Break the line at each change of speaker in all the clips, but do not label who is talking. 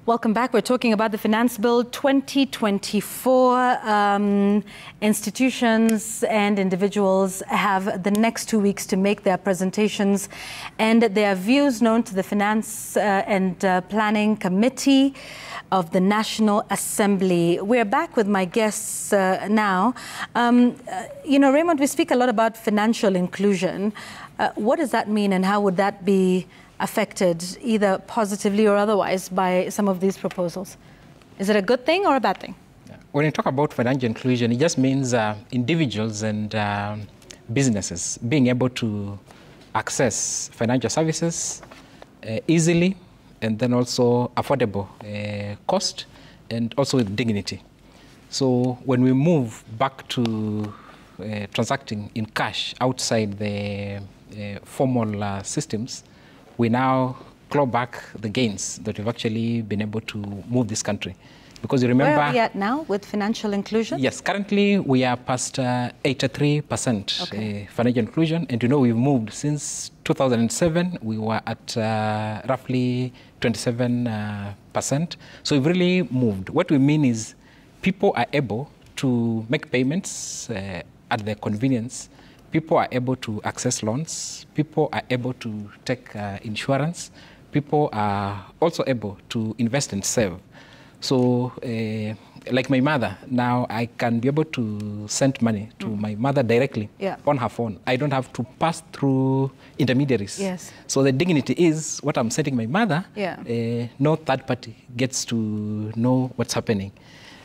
Welcome back. We're talking about the Finance Bill 2024. Institutions and individuals have the next 2 weeks to make their presentations and their views known to the Finance and Planning Committee of the National Assembly. We're back with my guests now. Raymond, we speak a lot about financial inclusion. What does that mean, and how would that be affected, either positively or otherwise, by some of these proposals? Is it a good thing or a bad thing?
When you talk about financial inclusion, it just means individuals and businesses being able to access financial services easily, and then also affordable cost, and also with dignity. So when we move back to transacting in cash outside the formal systems, we now claw back the gains that we've actually been able to move this country. Because you remember...
Where are we at now with financial inclusion?
Yes, currently we are past 83% financial inclusion. And we've moved since 2007, we were at roughly 27%. So we've really moved. What we mean is people are able to make payments at their convenience. People are able to access loans. People are able to take insurance. People are also able to invest and save. So, like my mother, now I can be able to send money to my mother directly on her phone. I don't have to pass through intermediaries.
Yes.
So the dignity is what I'm sending my mother. No third party gets to know what's happening.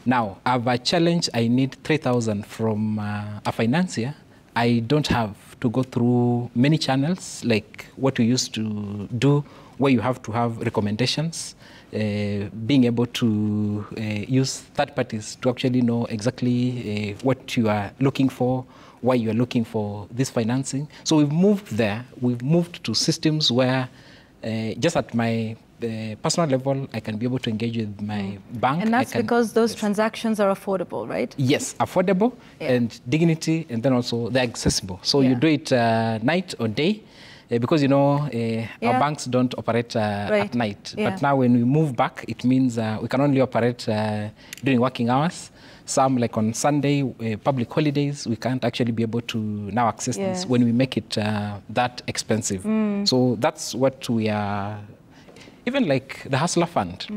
Now, I have a challenge. I need 3,000 from a financier. I don't have to go through many channels like what we used to do, where you have to have recommendations, being able to use third parties to actually know exactly what you are looking for, why you are looking for this financing. So we've moved there. We've moved to systems where just at my personal level, I can be able to engage with my bank.
And that's because those transactions are affordable, right?
Yes, affordable and dignity, and then also they're accessible. So you do it night or day, because, our banks don't operate at night. But now when we move back, it means we can only operate during working hours. Some, like on Sunday, public holidays, we can't actually be able to now access this when we make it that expensive. So that's what we are... Even like the Hustler Fund.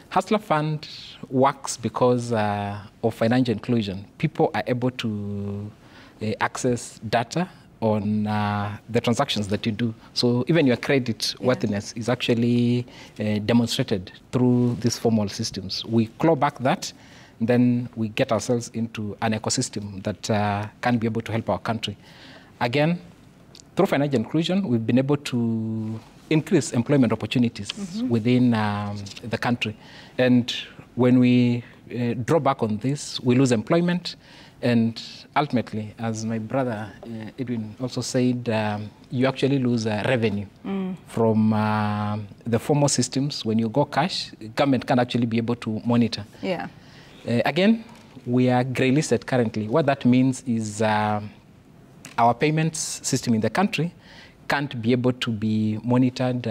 Hustler Fund works because of financial inclusion. People are able to access data on the transactions that you do. So even your credit worthiness is actually demonstrated through these formal systems. We claw back that, then we get ourselves into an ecosystem that can be able to help our country. Again, through financial inclusion, we've been able to increase employment opportunities within the country. And when we draw back on this, we lose employment. And ultimately, as my brother Edwin also said, you actually lose revenue from the formal systems. When you go cash, government can actually be able to monitor. Again, we are grey listed currently. What that means is our payments system in the country can't be able to be monitored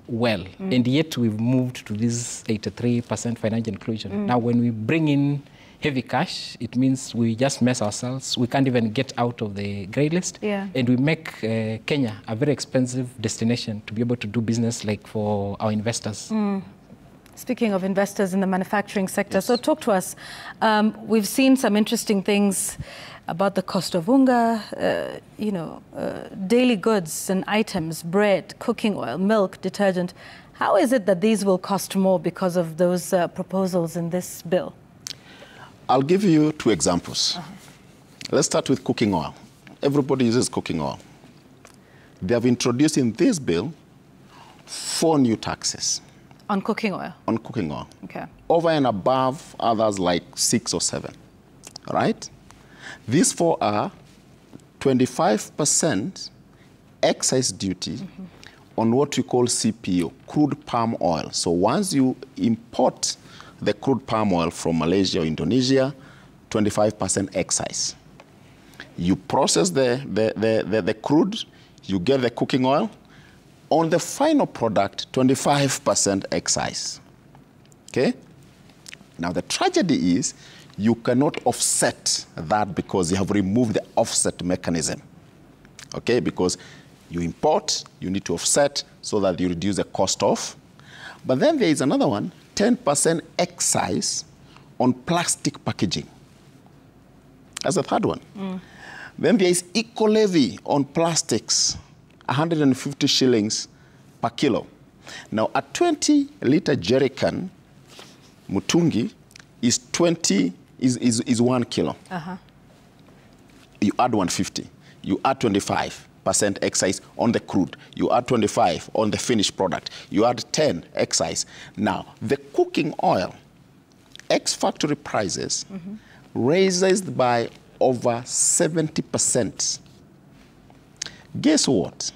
well. And yet we've moved to this 83% financial inclusion. Now, when we bring in heavy cash, it means we just mess ourselves. We can't even get out of the grey list. And we make Kenya a very expensive destination to be able to do business, like for our investors.
Speaking of investors in the manufacturing sector, so talk to us. We've seen some interesting things about the cost of unga, daily goods and items, bread, cooking oil, milk, detergent. How is it that these will cost more because of those proposals in this bill?
I'll give you two examples. Let's start with cooking oil. Everybody uses cooking oil. They have introduced in this bill 4 new taxes.
On cooking oil?
On cooking oil.
Okay.
Over and above others like 6 or 7, right? These 4 are 25% excise duty on what we call CPO, crude palm oil. So once you import the crude palm oil from Malaysia or Indonesia, 25% excise. You process the crude, you get the cooking oil. On the final product, 25% excise. Okay? Now, the tragedy is you cannot offset that because you have removed the offset mechanism. Okay? Because you import, you need to offset so that you reduce the cost of. But then there is another one, 10% excise on plastic packaging. That's the third one. Then there is eco-levy on plastics, 150 shillings per kilo. Now, a 20-liter jerrycan, Mutungi, is 1 kilo. You add 150. You add 25% excise on the crude. You add 25 on the finished product. You add 10 excise. Now, the cooking oil, ex-factory prices, raised by over 70%. Guess what?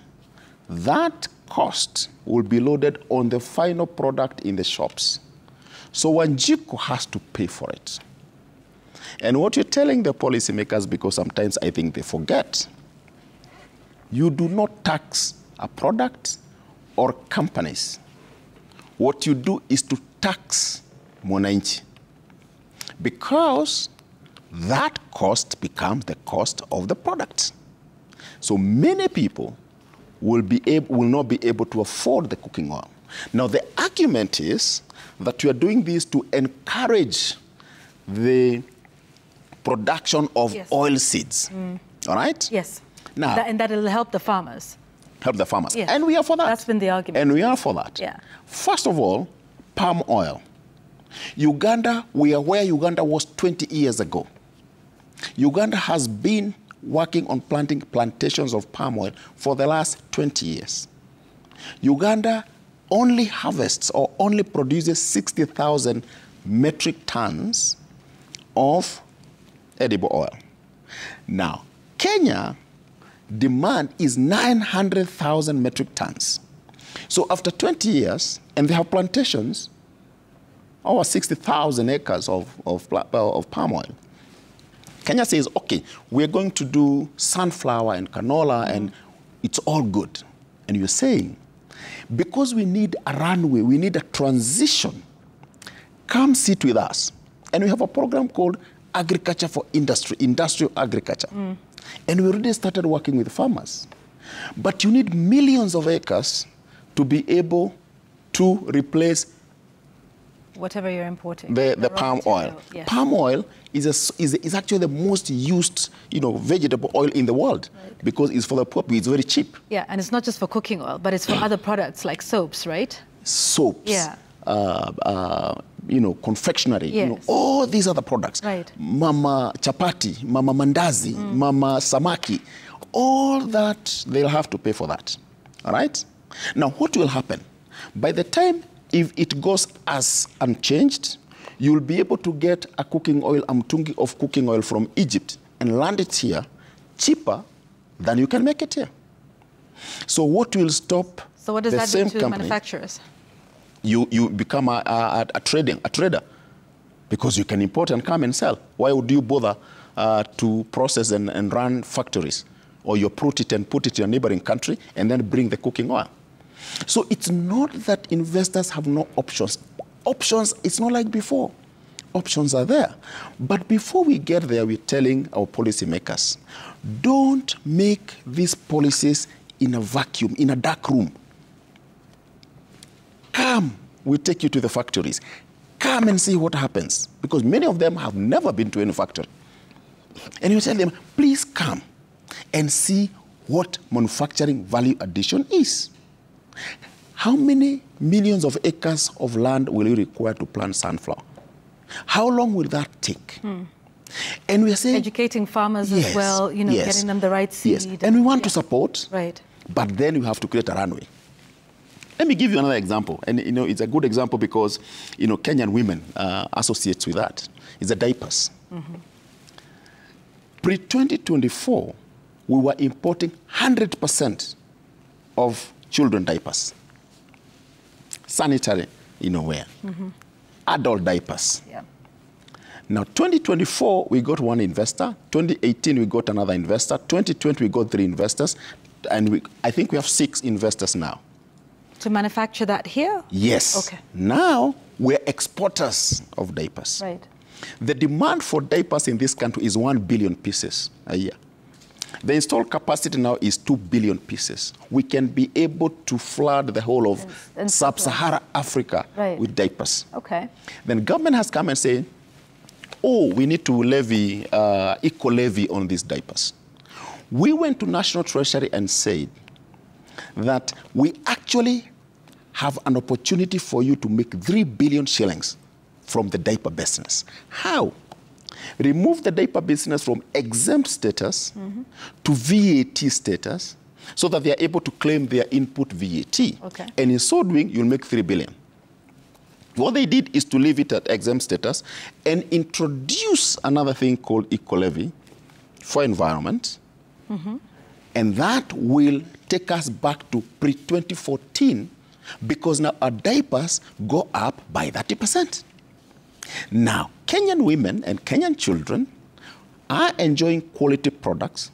That cost will be loaded on the final product in the shops. So Wanjiku has to pay for it. And what you're telling the policymakers, because sometimes I think they forget, you do not tax a product or companies. What you do is to tax mwananchi, because that cost becomes the cost of the product. So many people will not be able to afford the cooking oil. Now, the argument is that you are doing this to encourage the production of oil seeds. All right?
Yes.
Now,
and that will help the farmers.
Help the farmers.
Yes.
And we are for that.
That's been the argument.
And we are for that.
Yeah.
First of all, palm oil. Uganda, we are where Uganda was 20 years ago. Uganda has been working on planting plantations of palm oil for the last 20 years. Uganda only harvests or only produces 60,000 metric tons of edible oil. Now, Kenya demand is 900,000 metric tons. So after 20 years, and they have plantations, over 60,000 acres of palm oil, Kenya says, okay, we're going to do sunflower and canola, and it's all good. And you're saying, because we need a runway, we need a transition, come sit with us. And we have a program called Agriculture for Industry, Industrial Agriculture. And we already started working with farmers. But you need millions of acres to be able to replace
whatever you're importing.
The palm oil. Yes. Palm oil is actually the most used, vegetable oil in the world, because it's for the poor. It's very cheap.
Yeah, and it's not just for cooking oil, but it's for other products like soaps, right?
Soaps.
Yeah.
Confectionery.
Yes.
All these other products.
Right.
Mama chapati, mama mandazi, mama samaki. All that, they'll have to pay for that. All right? Now, what will happen? By the time, if it goes as unchanged, you'll be able to get a cooking oil, a mtungi of cooking oil from Egypt and land it here cheaper than you can make it here. So what will stop
So what does that do to manufacturers?
You become a trader, because you can import and come and sell. Why would you bother to process and run factories? Or you uproot it and put it in a neighboring country and then bring the cooking oil. So it's not that investors have no options. Options, it's not like before. Options are there. But before we get there, we're telling our policymakers, don't make these policies in a vacuum, in a dark room. Come, we'll take you to the factories. Come and see what happens. Because many of them have never been to any factory. And you tell them, please come and see what manufacturing value addition is. How many millions of acres of land will you require to plant sunflower? How long will that take? And we are saying,
educating farmers as well, getting them the right seed.
Yes. And we want to support,
right.
But then you have to create a runway. Let me give you another example. And, it's a good example because, Kenyan women associates with that. It's the diapers. Pre-2024, we were importing 100% of children diapers. Sanitary, wear. Adult diapers.
Yeah.
Now, 2024, we got one investor. 2018, we got another investor. 2020, we got 3 investors. And I think we have 6 investors now.
To manufacture that here?
Yes.
Okay.
Now, we're exporters of diapers.
Right.
The demand for diapers in this country is 1 billion pieces a year. The installed capacity now is 2 billion pieces. We can be able to flood the whole of sub-Saharan Africa with diapers.
Okay.
Then government has come and said, oh, we need to levy, eco-levy on these diapers. We went to National Treasury and said that we actually have an opportunity for you to make 3 billion shillings from the diaper business. How? Remove the diaper business from exempt status to VAT status so that they are able to claim their input VAT.
Okay.
And in so doing, you'll make 3 billion. What they did is to leave it at exempt status and introduce another thing called eco-levy for environment. And that will take us back to pre-2014 because now our diapers go up by 30%. Now, Kenyan women and Kenyan children are enjoying quality products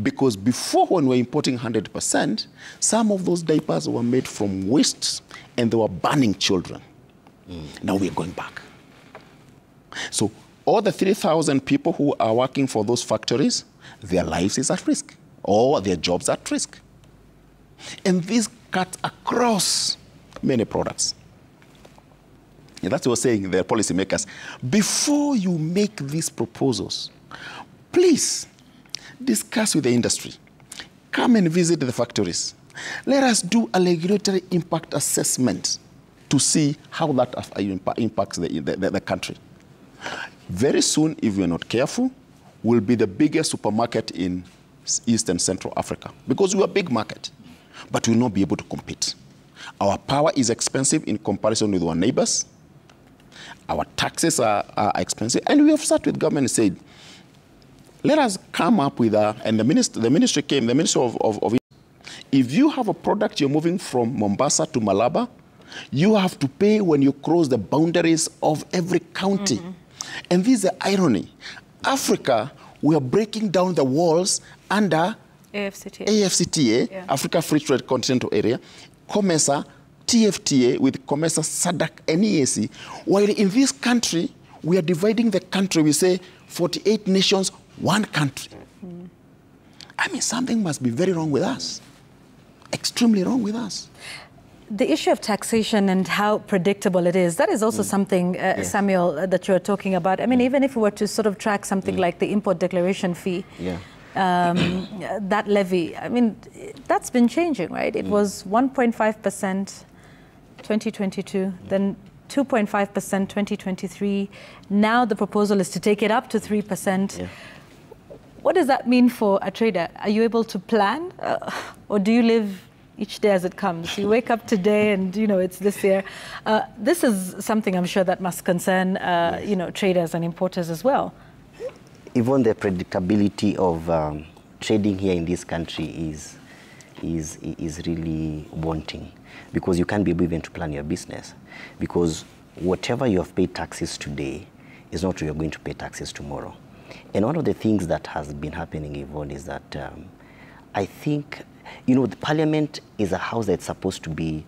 because before, when we were importing 100%, some of those diapers were made from wastes and they were burning children. Now we're going back. So all the 3,000 people who are working for those factories, their lives is at risk or their jobs at risk. And this cuts across many products. And that's what we're saying, the policymakers. Before you make these proposals, please discuss with the industry. Come and visit the factories. Let us do a regulatory impact assessment to see how that impacts the country. Very soon, if we are not careful, we'll be the biggest supermarket in East and Central Africa because we're a big market, but we'll not be able to compete. Our power is expensive in comparison with our neighbors. Our taxes are expensive. And we have sat with government and said, let us come up with and the ministry came, the Ministry of if you have a product you're moving from Mombasa to Malaba, you have to pay when you cross the boundaries of every county. And this is the irony. Africa, we are breaking down the walls under AFCTA, Africa Free Trade Continental Area, COMESA, TFTA with COMESA, SADC, and EAC. While in this country, we are dividing the country. We say 48 nations, one country. I mean, something must be very wrong with us. Extremely wrong with us.
The issue of taxation and how predictable it is, that is also something, Samuel, that you're talking about. I mean, even if we were to sort of track something like the import declaration fee, that levy, I mean, that's been changing, right? It was 1.5% 2022, then 2.5% 2023. Now the proposal is to take it up to 3%. What does that mean for a trader? Are you able to plan, or do you live each day as it comes? You wake up today and, you know, it's this year. This is something I'm sure that must concern, you know, traders and importers as well.
Even the predictability of trading here in this country is really wanting, because you can't be able even to plan your business, because whatever you have paid taxes today is not what you're going to pay taxes tomorrow. And one of the things that has been happening, Yvonne, is that I think, you know, the Parliament is a house that's supposed to be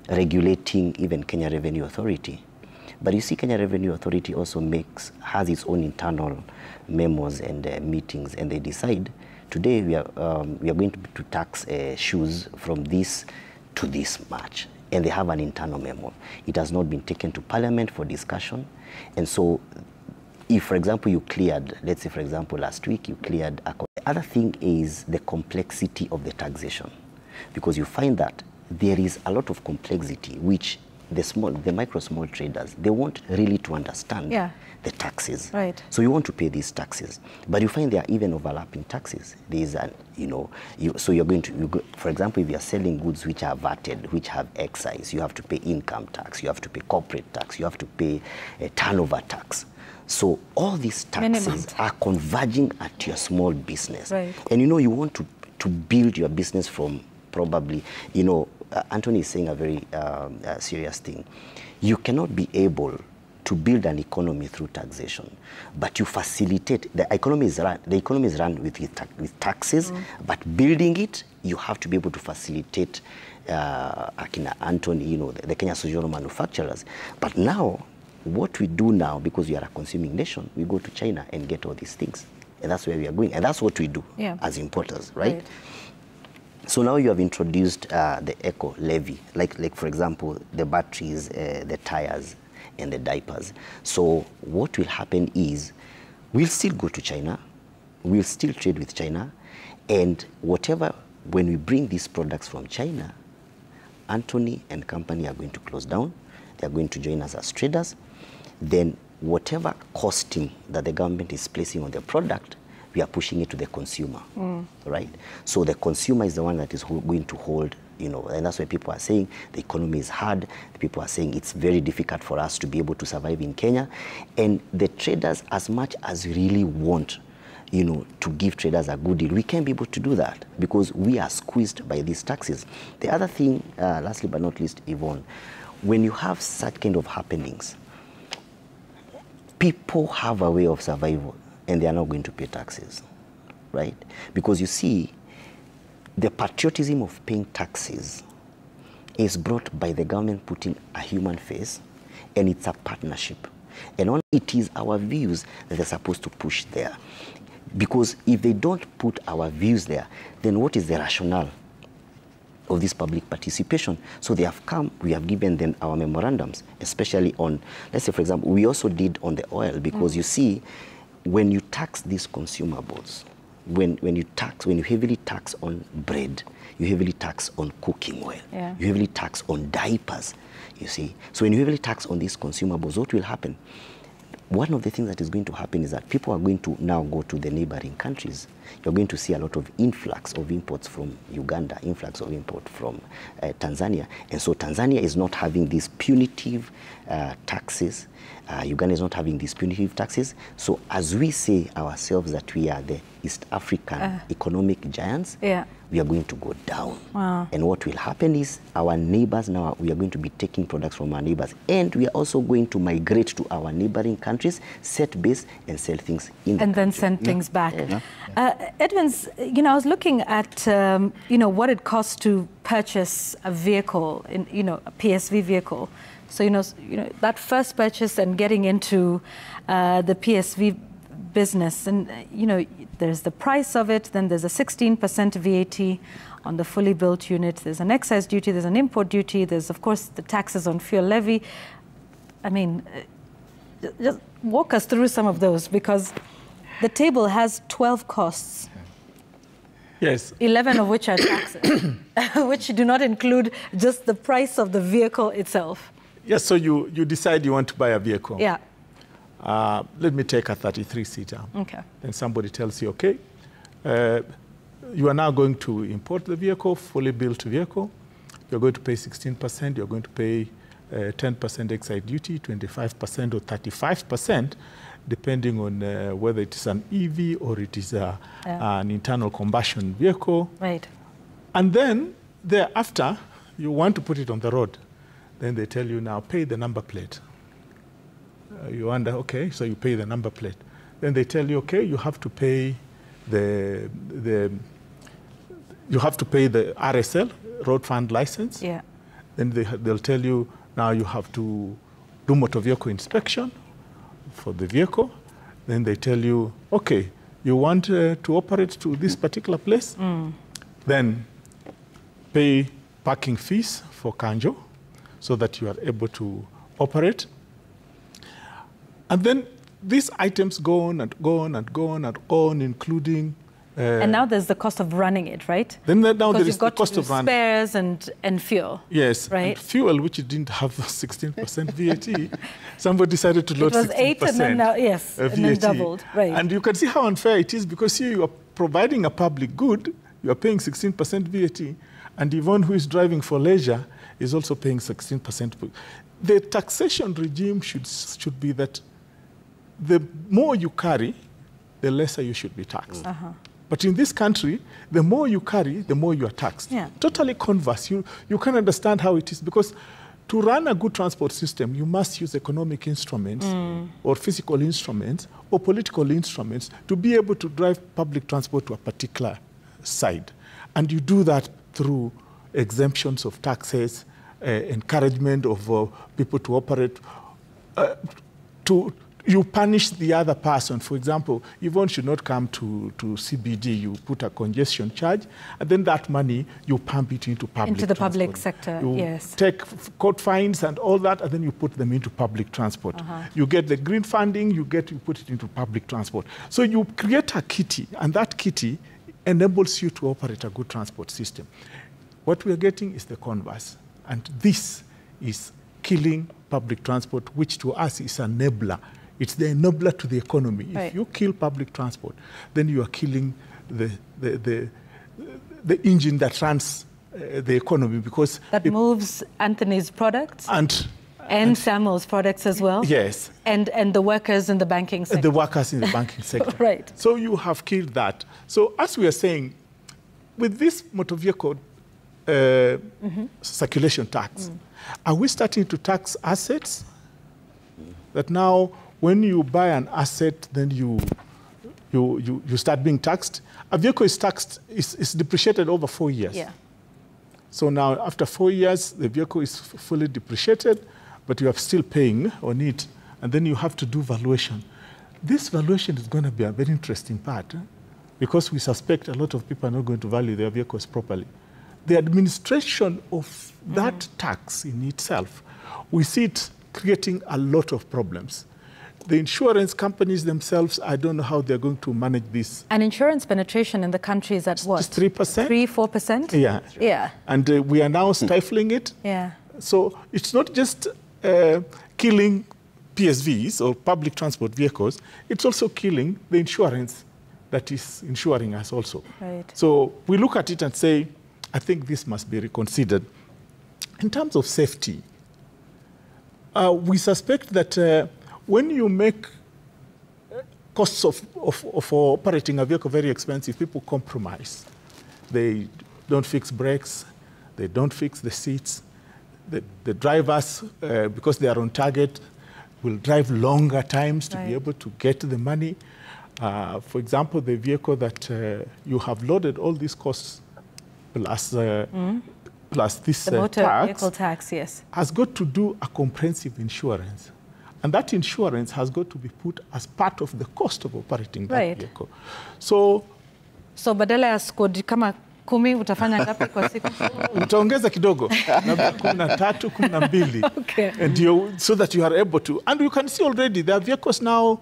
regulating even Kenya Revenue Authority. But you see, Kenya Revenue Authority also has its own internal memos and meetings, and they decide, today we are going to tax shoes from this to this much. And they have an internal memo. It has not been taken to Parliament for discussion. And so if, for example, you cleared, let's say, for example, last week, you cleared a... The other thing is the complexity of the taxation, because you find that there is a lot of complexity, which the micro small traders, they want really to understand the taxes.
Right.
So you want to pay these taxes, but you find there are even overlapping taxes. There is an, you know, so you're going to, for example, if you're selling goods which are VATed, which have excise, you have to pay income tax, you have to pay corporate tax, you have to pay a turnover tax. So all these taxes are converging at your small business.
Right.
And you know, you want to build your business from probably, you know, Anthony is saying a very serious thing. You cannot be able to build an economy through taxation, but you facilitate. The economy is run with taxes, but building it, you have to be able to facilitate Akina Anthony, you know, the Kenya Social Manufacturers. But now, what we do now, because we are a consuming nation, we go to China and get all these things. And that's where we are going. And that's what we do as importers, right? So now you have introduced the eco levy, like for example, the batteries, the tires, and the diapers. So what will happen is we'll still go to China, we'll still trade with China, and whatever, when we bring these products from China, Anthony and company are going to close down. They're going to join us as traders. Then whatever costing that the government is placing on the product, we are pushing it to the consumer, right? So the consumer is the one that is going to hold, you know, and that's why people are saying the economy is hard. People are saying it's very difficult for us to be able to survive in Kenya. And the traders, as much as we really want, you know, to give traders a good deal, we can't be able to do that because we are squeezed by these taxes. The other thing, lastly but not least, Yvonne, when you have such kind of happenings, people have a way of survival and they are not going to pay taxes, right? Because you see, the patriotism of paying taxes is brought by the government putting a human face, and it's a partnership. And only it is our views that they're supposed to push there. Because if they don't put our views there, then what is the rationale of this public participation? So they have come, we have given them our memorandums, especially on, let's say, for example, we also did on the oil, because you see, when you tax these consumables, when you heavily tax on bread, you heavily tax on cooking oil, you heavily tax on diapers, you see. So when you heavily tax on these consumables, what will happen? One of the things that is going to happen is that people are going to now go to the neighboring countries. You're going to see a lot of influx of imports from Uganda, influx of import from Tanzania. And so Tanzania is not having these punitive taxes. Uganda is not having these punitive taxes. So as we say ourselves that we are the East African economic giants, we are going to go down. And what will happen is our neighbors now, we are going to be taking products from our neighbors. And we are also going to migrate to our neighboring countries, set base and sell things in the
and then send things back. Edwins, you know, I was looking at, you know, what it costs to purchase a vehicle, you know, a PSV vehicle. So, you know, that first purchase and getting into the PSV business, and, you know, there's the price of it, then there's a 16% VAT on the fully built unit, there's an excise duty, there's an import duty, there's, of course, the taxes on fuel levy. I mean, just walk us through some of those, because the table has 12 costs.
Yes.
11 of which are taxes, which do not include just the price of the vehicle itself.
Yes, so you decide you want to buy a vehicle.
Yeah.
Let me take a 33-seater.
Okay.
Then somebody tells you, okay, you are now going to import the vehicle, fully built vehicle. You're going to pay 16%. You're going to pay 10% excise duty, 25% or 35%, depending on whether it is an EV or it is an internal combustion vehicle.
Right.
And then thereafter, you want to put it on the road. Then they tell you, now pay the number plate. You wonder, okay, so you pay the number plate. Then they tell you, okay, you have to pay the RSL, road fund license.
Yeah.
Then they'll tell you, now you have to do motor vehicle inspection for the vehicle. Then they tell you, okay, you want to operate to this particular place? Then pay parking fees for Kanjo so that you are able to operate. And then these items go on and go on and go on and on, including...
and now there's the cost of running it, right?
Then now there is the cost of running.
Spares and fuel.
Yes, right. And fuel, which didn't have 16% VAT, somebody decided to load 16%. It was 8 and then now,
yes, VAT. And then doubled, right.
And you can see how unfair it is, because here you are providing a public good, you are paying 16% VAT, and Yvonne, who is driving for leisure, is also paying 16%. The taxation regime should be that the more you carry, the lesser you should be taxed. But in this country, the more you carry, the more you are taxed.
Yeah.
Totally converse. You can understand how it is, because to run a good transport system, you must use economic instruments or physical instruments or political instruments to be able to drive public transport to a particular side. And you do that through exemptions of taxes, encouragement of people to operate, you punish the other person. For example, Yvonne should not come to CBD. You put a congestion charge, and then that money, you pump it into public
Into the
transport.
public sector,
you
yes.
take court fines and all that, and then you put them into public transport. You get the green funding, you put it into public transport. So you create a kitty, and that kitty enables you to operate a good transport system. What we are getting is the converse, and this is killing public transport, which to us is an enabler. It's the enabler to the economy.
Right.
If you kill public transport, then you are killing the engine that runs the economy, because
that moves Anthony's products and Samuel's products as well.
Yes.
And the workers in the banking sector.
The workers in the banking sector.
Right.
So you have killed that. So as we are saying, with this motor vehicle circulation tax, are we starting to tax assets? That now, when you buy an asset, then you start being taxed. A vehicle is taxed, is depreciated over 4 years.
Yeah.
So now, after 4 years, the vehicle is fully depreciated, but you are still paying on it, and then you have to do valuation. This valuation is going to be a very interesting part, because we suspect a lot of people are not going to value their vehicles properly. The administration of that tax in itself, we see it creating a lot of problems. The insurance companies themselves, I don't know how they're going to manage this.
And insurance penetration in the country is at what?
Just 3%?
3-4%?
Yeah.
Yeah.
And we are now stifling it.
Yeah.
So it's not just killing PSVs or public transport vehicles, it's also killing the insurance that is insuring us also.
Right.
So we look at it and say, I think this must be reconsidered. In terms of safety, we suspect that when you make costs of operating a vehicle very expensive, people compromise. They don't fix brakes, they don't fix the seats. The drivers, because they are on target, will drive longer times to be able to get the money. For example, the vehicle that you have loaded all these costs plus this
the motor
tax,
vehicle tax, yes,
has got to do a comprehensive insurance. And that insurance has got to be put as part of the cost of operating that vehicle. So
badala ya skodi kama 10 utafanya ngapi kwa siku?
Utaongeza kidogo, 13, 12.
Okay.
And so that you are able to. And you can see already there are vehicles now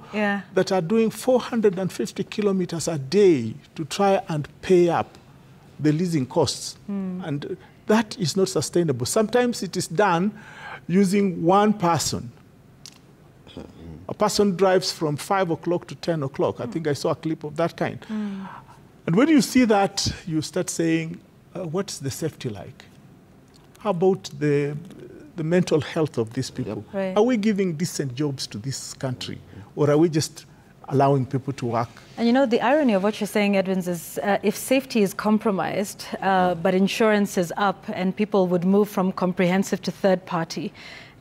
that are doing 450 kilometers a day to try and pay up the leasing costs. And that is not sustainable. Sometimes it is done using one person. A person drives from 5 o'clock to 10 o'clock. I think I saw a clip of that kind. And when you see that, you start saying, what's the safety like? How about the mental health of these people?
Right.
Are we giving decent jobs to this country? Or are we just allowing people to work?
And you know, the irony of what you're saying, Edwins, is if safety is compromised, but insurance is up and people would move from comprehensive to third party,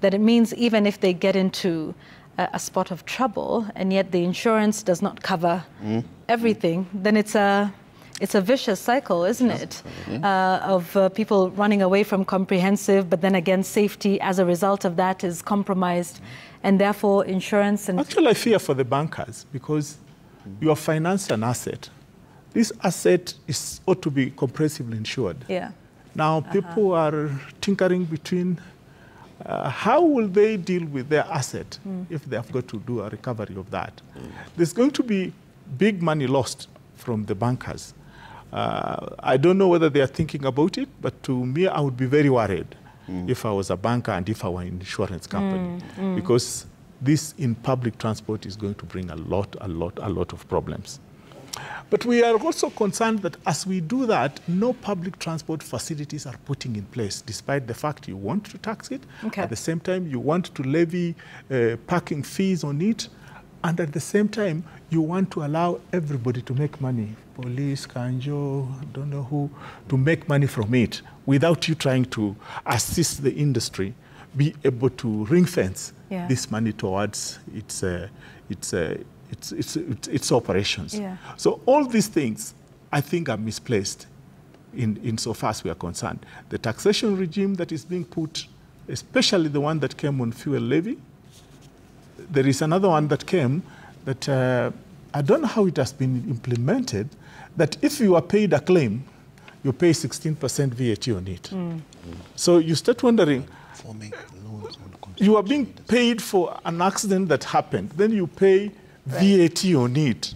that it means even if they get into a spot of trouble and yet the insurance does not cover everything, then it's a vicious cycle, isn't it? Of people running away from comprehensive, but then again safety as a result of that is compromised, and therefore insurance and...
Actually, I fear for the bankers, because you have financed an asset. This asset ought to be comprehensively insured.
Yeah.
Now people are tinkering between how will they deal with their asset if they have got to do a recovery of that? There's going to be big money lost from the bankers. I don't know whether they are thinking about it, but to me, I would be very worried if I was a banker and if I were an insurance company, because this in public transport is going to bring a lot of problems. But we are also concerned that as we do that, no public transport facilities are putting in place, despite the fact you want to tax it.
Okay.
At the same time, you want to levy parking fees on it. And at the same time, you want to allow everybody to make money. Police, Kanjo, don't know who, to make money from it without you trying to assist the industry be able to ring fence this money towards its operations. Yeah. So all these things, I think, are misplaced. in so far as we are concerned. The taxation regime that is being put, especially the one that came on fuel levy, there is another one that came that I don't know how it has been implemented, that if you are paid a claim, you pay 16% VAT on it. So you start wondering, you are being paid for an accident that happened, then you pay VAT on it.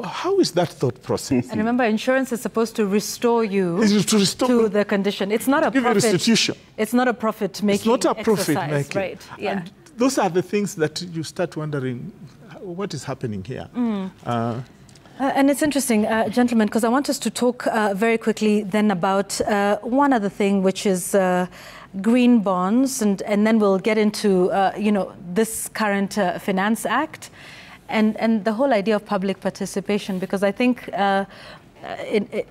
How is that thought process?
And remember, insurance is supposed to restore you to the condition. It's not a profit. Restitution. It's not a profit-making.
It's not a profit-making.
Right. Yeah.
And those are the things that you start wondering, what is happening here?
And it's interesting, gentlemen, because I want us to talk very quickly then about one other thing, which is green bonds, and then we'll get into this current Finance Act. And the whole idea of public participation, because I think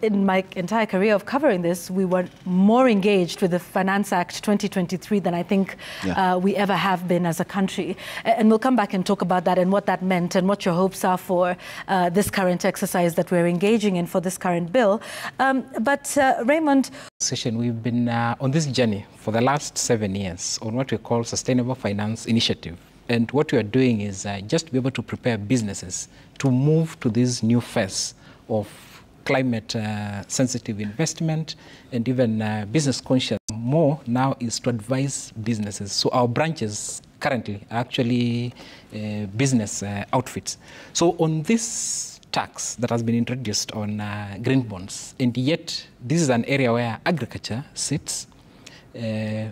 in my entire career of covering this, we were more engaged with the Finance Act 2023 than I think we ever have been as a country. And we'll come back and talk about that and what that meant and what your hopes are for this current exercise that we're engaging in for this current bill. But Raymond.
We've been on this journey for the last 7 years on what we call Sustainable Finance Initiative. And what we are doing is just to be able to prepare businesses to move to this new phase of climate-sensitive investment and even business conscious. More now is to advise businesses. So our branches currently are actually business outfits. So on this tax that has been introduced on green bonds, and yet this is an area where agriculture sits,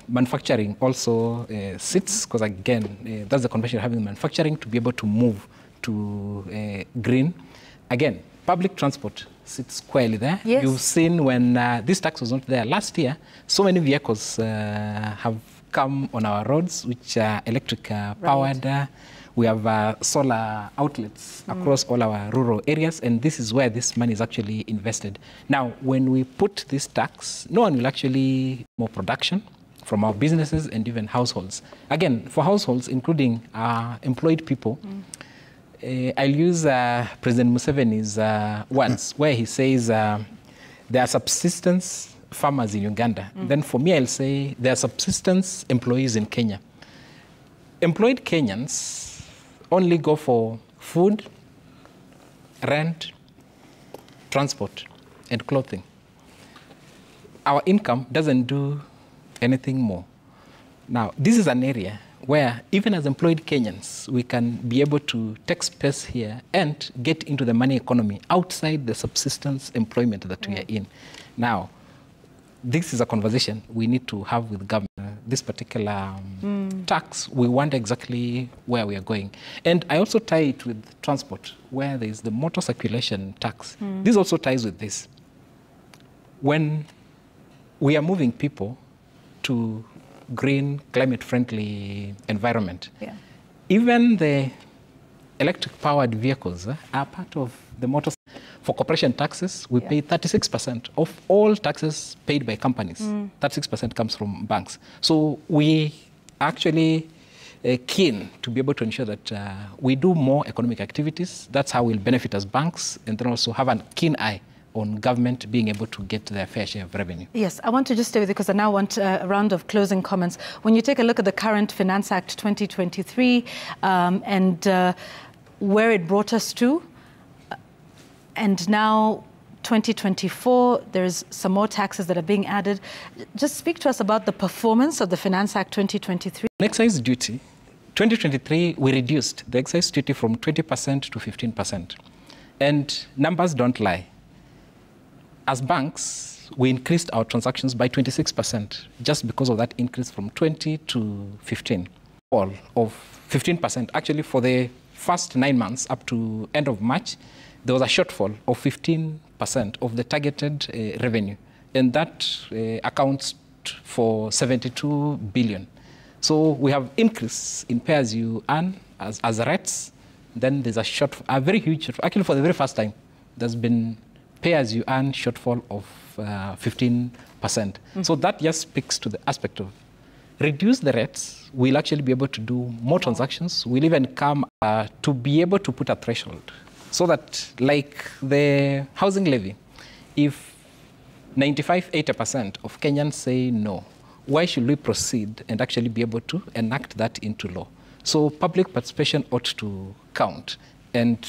manufacturing also sits, because again, that's the convention of having manufacturing to be able to move to green. Again, public transport sits squarely there.
Yes.
You've seen when this tax was not there last year, so many vehicles have come on our roads, which are electric powered. Right. We have solar outlets across all our rural areas, and this is where this money is actually invested. Now, when we put this tax, no one will actually more production from our businesses and even households. Again, for households, including employed people, I'll use President Museveni's words, where he says there are subsistence farmers in Uganda. Then for me, I'll say there are subsistence employees in Kenya. Employed Kenyans only go for food, rent, transport, and clothing. Our income doesn't do anything more. Now, this is an area where even as employed Kenyans, we can be able to take space here and get into the money economy outside the subsistence employment that we are in. Now, this is a conversation we need to have with government. This particular tax, we wonder exactly where we are going. And I also tie it with transport, where there is the motor circulation tax. This also ties with this. When we are moving people to green, climate-friendly environment, even the electric-powered vehicles are part of the motor. For corporation taxes, we pay 36% of all taxes paid by companies. 36% comes from banks. So we actually keen to be able to ensure that we do more economic activities. That's how we'll benefit as banks, and then also have a keen eye on government being able to get their fair share of revenue.
Yes, I want to just stay with you because I now want a round of closing comments. When you take a look at the current Finance Act 2023 and where it brought us to, and now 2024, there's some more taxes that are being added. Just speak to us about the performance of the Finance Act 2023.
Excise duty, 2023, we reduced the excise duty from 20% to 15%. And numbers don't lie. As banks, we increased our transactions by 26% just because of that increase from 20 to 15. All of 15%. Actually, for the first 9 months up to end of March, there was a shortfall of 15% of the targeted revenue. And that accounts for 72 billion. So we have increase in pay as you earn as rates. Then there's a very huge shortfall. Actually, for the very first time, there's been pay as you earn shortfall of 15%. So that just speaks to the aspect of reduce the rates. We'll actually be able to do more transactions. We'll even come to be able to put a threshold so that, like the housing levy, if 80% of Kenyans say no. Why should we proceed and actually be able to enact that into law? So public participation ought to count. And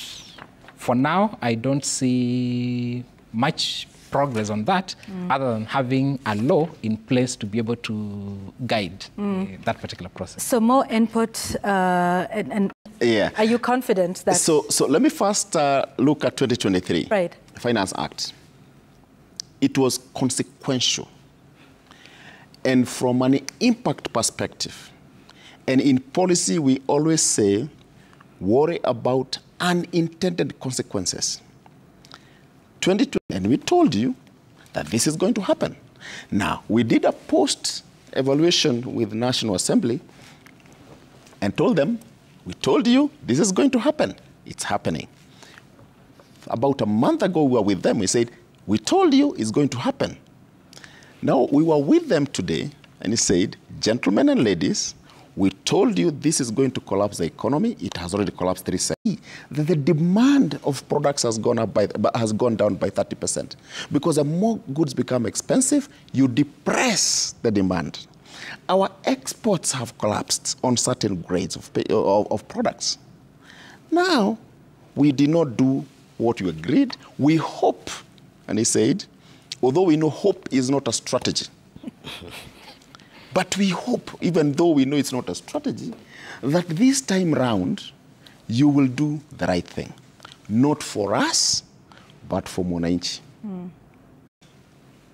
for now, I don't see much progress on that other than having a law in place to be able to guide that particular process.
So more input and
yeah.
Are you confident that...
So let me first look at 2023
right.
Finance Act. It was consequential. And from an impact perspective, and in policy we always say, worry about unintended consequences. 2020, and we told you that this is going to happen. Now, we did a post-evaluation with the National Assembly and told them, we told you this is going to happen. It's happening. About a month ago, we were with them. We said, we told you it's going to happen. Now, we were with them today, and he said, gentlemen and ladies, we told you this is going to collapse the economy. It has already collapsed 3%. The demand of products has gone down by 30%. Because the more goods become expensive, you depress the demand. Our exports have collapsed on certain grades of products. Now, we did not do what you agreed. We hope, and he said, although we know hope is not a strategy, but we hope, even though we know it's not a strategy, that this time round, you will do the right thing. Not for us, but for Mwananchi.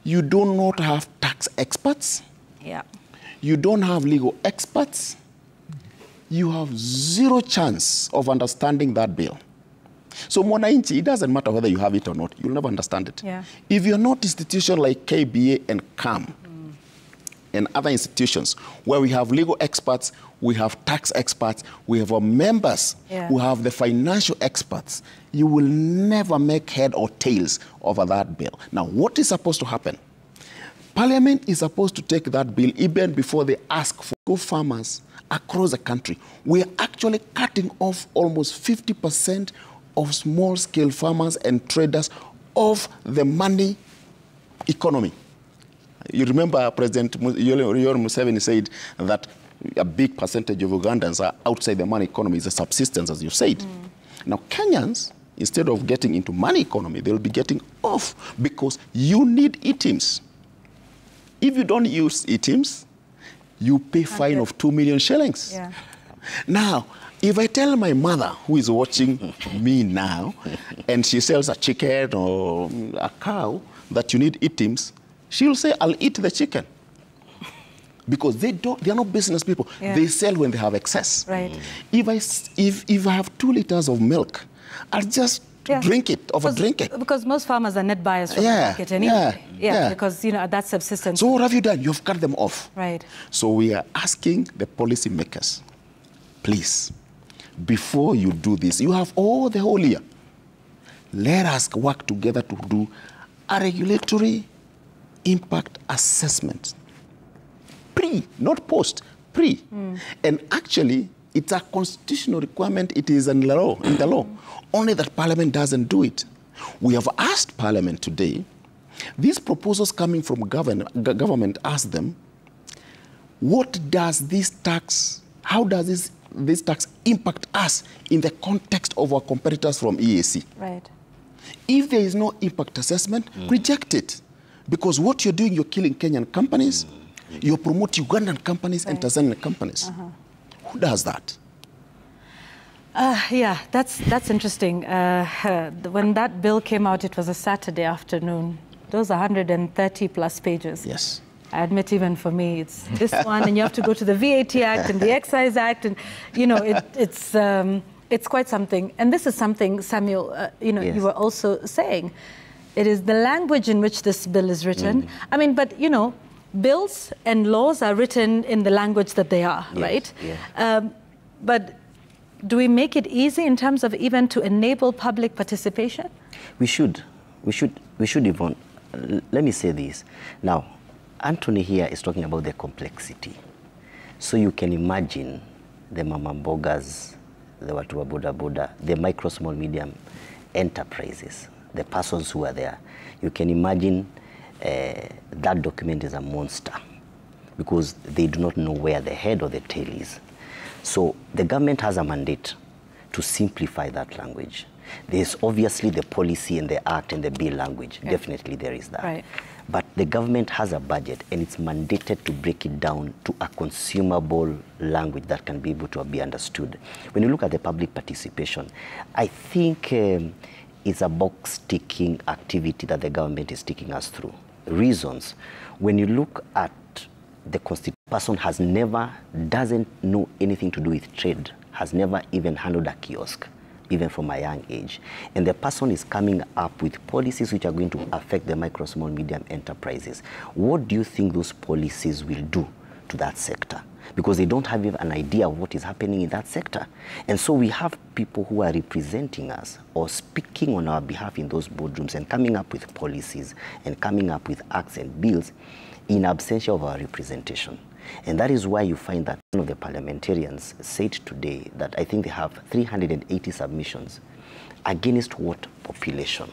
You do not have tax experts.
Yeah.
You don't have legal experts. You have zero chance of understanding that bill. So Mwananchi, it doesn't matter whether you have it or not. You'll never understand it.
Yeah.
If you're not institutions like KBA and CAM, and other institutions where we have legal experts, we have tax experts, we have our members who have the financial experts, you will never make head or tails over that bill. Now, what is supposed to happen? Parliament is supposed to take that bill even before they ask for farmers across the country. We are actually cutting off almost 50% of small-scale farmers and traders of the money economy. You remember President Yoweri Museveni said that a big percentage of Ugandans are outside the money economy, is a subsistence, as you said. Now, Kenyans, instead of getting into money economy, they'll be getting off because you need e-teams. If you don't use e-teams, you pay fine of 2 million shillings. Yeah. Now, if I tell my mother, who is watching me now, and she sells a chicken or a cow, that you need e-teams, she'll say, I'll eat the chicken. Because they're not business people. Yeah. They sell when they have excess.
Right.
If I have 2 liters of milk, I'll just drink it, drink it.
Because most farmers are net buyers from the market anyway. Yeah, because, you know, that's subsistence.
So what have you done? You've cut them off.
Right.
So we are asking the policy makers, please, before you do this, you have all the whole year. Let us work together to do a regulatory impact assessment. Pre, not post, pre. And actually, it's a constitutional requirement. It is in the law. Only that Parliament doesn't do it. We have asked Parliament today, these proposals coming from government ask them, what does this tax, how does this tax impact us in the context of our competitors from EAC?
Right. If
there is no impact assessment, reject it. Because what you're doing, you're killing Kenyan companies, you're promoting Ugandan companies and Tanzanian companies. Who does that?
Yeah, that's interesting. When that bill came out, it was a Saturday afternoon. Those 130 plus pages.
Yes.
I admit, even for me, it's this one, and you have to go to the VAT Act and the Excise Act, and you know, it's quite something. And this is something, Samuel, you know, you were also saying. It is the language in which this bill is written. I mean, but you know, bills and laws are written in the language that they are, right? But do we make it easy in terms of even to enable public participation?
We should, Yvonne. Let me say this. Now, Anthony here is talking about the complexity. So you can imagine the mama mbogas, the watu wa boda boda, the micro, small, medium enterprises, the persons who are there. You can imagine that document is a monster because they do not know where the head or the tail is. So the government has a mandate to simplify that language. There's obviously the policy and the act and the bill language. Yeah. Definitely there is that. Right. But the government has a budget and it's mandated to break it down to a consumable language that can be able to be understood. When you look at the public participation, I think it's a box-ticking activity that the government is taking us through. Reasons. When you look at the constitution, person has never, doesn't know anything to do with trade, has never even handled a kiosk, even from a young age. And the person is coming up with policies which are going to affect the micro, small, medium enterprises. What do you think those policies will do to that sector? Because they don't have an idea of what is happening in that sector. And so we have people who are representing us or speaking on our behalf in those boardrooms and coming up with policies and coming up with acts and bills in absentia of our representation. And that is why you find that one of the parliamentarians said today that I think they have 380 submissions against what population,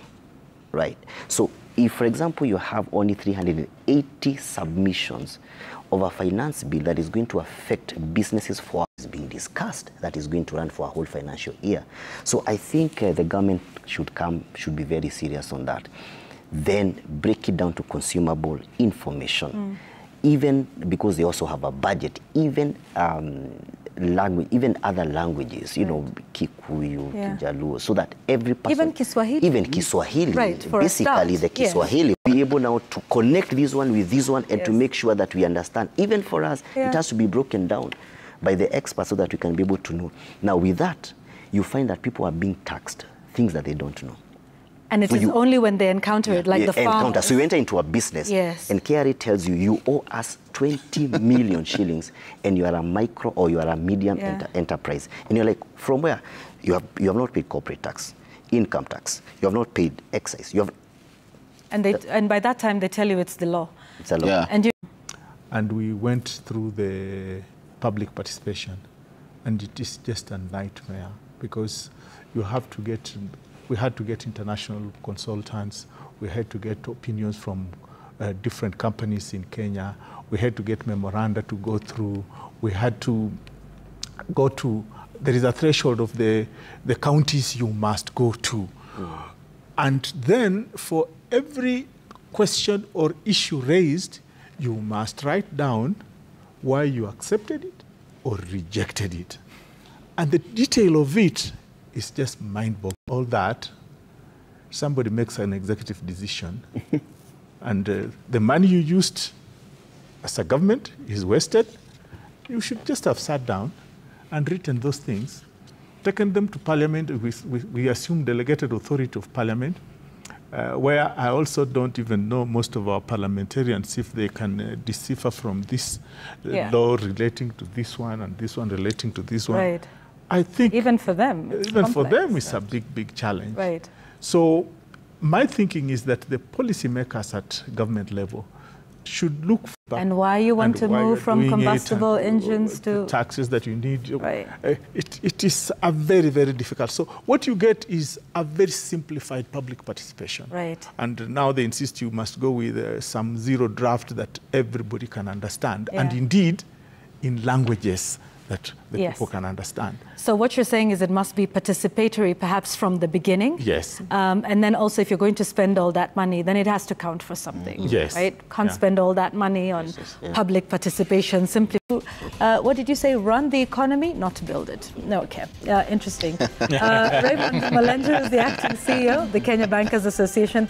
right? So if, for example, you have only 380 submissions of a finance bill that is going to affect businesses for is being discussed, that is going to run for a whole financial year. So I think the government should be very serious on that. Then break it down to consumable information. Even because they also have a budget, even language, even other languages, you know, Kikuyu, Kijaluo, so that every person,
even Kiswahili,
right, basically the Kiswahili, be able now to connect this one with this one and to make sure that we understand. Even for us, it has to be broken down by the experts so that we can be able to know. Now, with that, you find that people are being taxed things that they don't know.
And it is only when they encounter it, like the farmers.
So you enter into a business, and KRA tells you, you owe us 20 million shillings, and you are a micro or you are a medium enterprise. And you're like, from where? You have not paid corporate tax, income tax. You have not paid excise. You have.
And by that time, they tell you it's the law.
It's a law.
Yeah.
And we went through the public participation, and it is just a nightmare because you have to get. We had to get international consultants. We had to get opinions from different companies in Kenya. We had to get memoranda to go through. We had to go to, there is a threshold of the counties you must go to. And then for every question or issue raised, you must write down why you accepted it or rejected it. And the detail of it is just mind-boggling. All that, somebody makes an executive decision, and the money you used as a government is wasted. You should just have sat down and written those things, taken them to Parliament. We assume delegated authority of Parliament, where I also don't even know most of our parliamentarians if they can decipher from this law relating to this one and this one relating to this one.
Right.
I think
even for them,
it's a big challenge.
Right.
So my thinking is that the policymakers at government level should look back.
And why you want to move from combustible engines to
taxes that you need.
Right.
It is a very difficult. So what you get is a very simplified public participation.
Right.
And now they insist you must go with some zero draft that everybody can understand. And indeed, in languages that the people can understand.
So what you're saying is it must be participatory, perhaps from the beginning.
Yes.
And then also if you're going to spend all that money, then it has to count for something.
Yes.
Right? Can't spend all that money on public participation. Simply, what did you say? Run the economy, not build it. No, okay. Interesting. Raymond Malenja is the acting CEO of the Kenya Bankers Association.